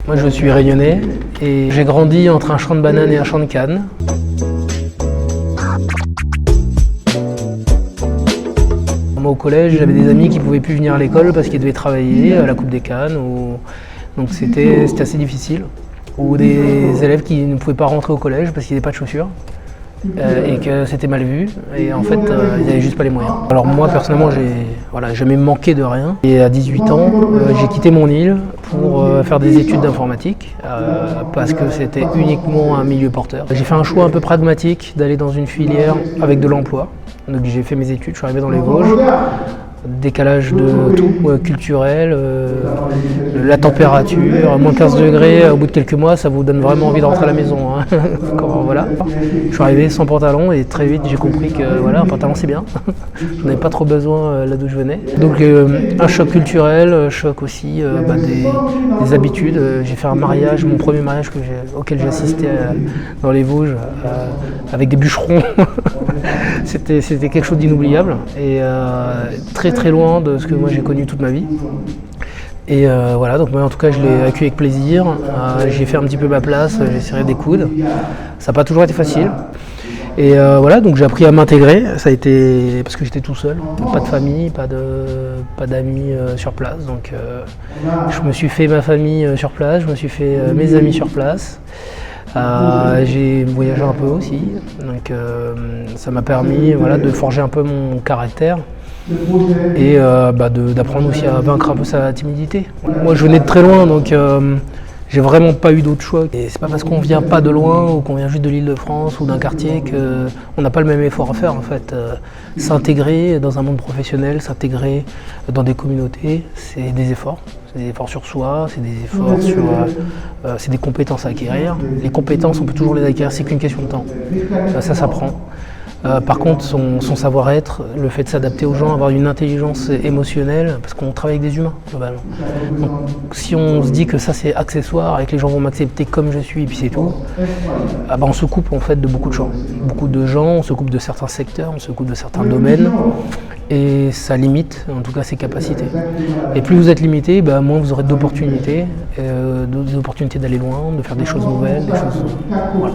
Moi je suis réunionnais et j'ai grandi entre un champ de bananes et un champ de cannes. Moi au collège j'avais des amis qui ne pouvaient plus venir à l'école parce qu'ils devaient travailler à la Coupe des Cannes. Donc c'était assez difficile. Ou des élèves qui ne pouvaient pas rentrer au collège parce qu'ils n'avaient pas de chaussures. Et que c'était mal vu et en fait ils n'avaient juste pas les moyens. Alors moi personnellement j'ai jamais manqué de rien et à 18 ans j'ai quitté mon île pour faire des études d'informatique parce que c'était uniquement un milieu porteur. J'ai fait un choix un peu pragmatique d'aller dans une filière avec de l'emploi. Donc j'ai fait mes études, je suis arrivé dans les Vosges. Décalage de tout, culturel, la température, moins 15 degrés, au bout de quelques mois, ça vous donne vraiment envie de rentrer à la maison. Hein. Voilà. Je suis arrivé sans pantalon et très vite j'ai compris que voilà, un pantalon c'est bien. J'en avais pas trop besoin là d'où je venais. Donc un choc culturel, choc aussi des habitudes. J'ai fait un mariage, mon premier mariage auquel j'ai assisté dans les Vosges avec des bûcherons. C'était quelque chose d'inoubliable et très loin de ce que moi j'ai connu toute ma vie. Et voilà, donc moi en tout cas je l'ai accueilli avec plaisir, j'ai fait un petit peu ma place, j'ai serré des coudes. Ça n'a pas toujours été facile. Et voilà, donc j'ai appris à m'intégrer, ça a été parce que j'étais tout seul, pas de famille, pas d'amis sur place. Donc je me suis fait ma famille sur place, je me suis fait mes amis sur place. J'ai voyagé un peu aussi, donc ça m'a permis de forger un peu mon caractère et d'apprendre aussi à vaincre un peu sa timidité. Moi je venais de très loin, donc j'ai vraiment pas eu d'autre choix. Et c'est pas parce qu'on vient pas de loin ou qu'on vient juste de l'Île-de-France ou d'un quartier qu'on n'a pas le même effort à faire en fait. S'intégrer dans un monde professionnel, s'intégrer dans des communautés, c'est des efforts. C'est des efforts sur soi, c'est des efforts sur... c'est des compétences à acquérir. Les compétences, on peut toujours les acquérir, c'est qu'une question de temps. Ça s'apprend. Par contre, son savoir-être, le fait de s'adapter aux gens, avoir une intelligence émotionnelle, parce qu'on travaille avec des humains, globalement. Donc, si on se dit que ça c'est accessoire et que les gens vont m'accepter comme je suis et puis c'est tout, on se coupe en fait de beaucoup de gens. Beaucoup de gens, on se coupe de certains secteurs, on se coupe de certains domaines. Et ça limite, en tout cas, ses capacités. Et plus vous êtes limité, moins vous aurez d'opportunités, d'aller loin, de faire des choses nouvelles, des choses... Voilà.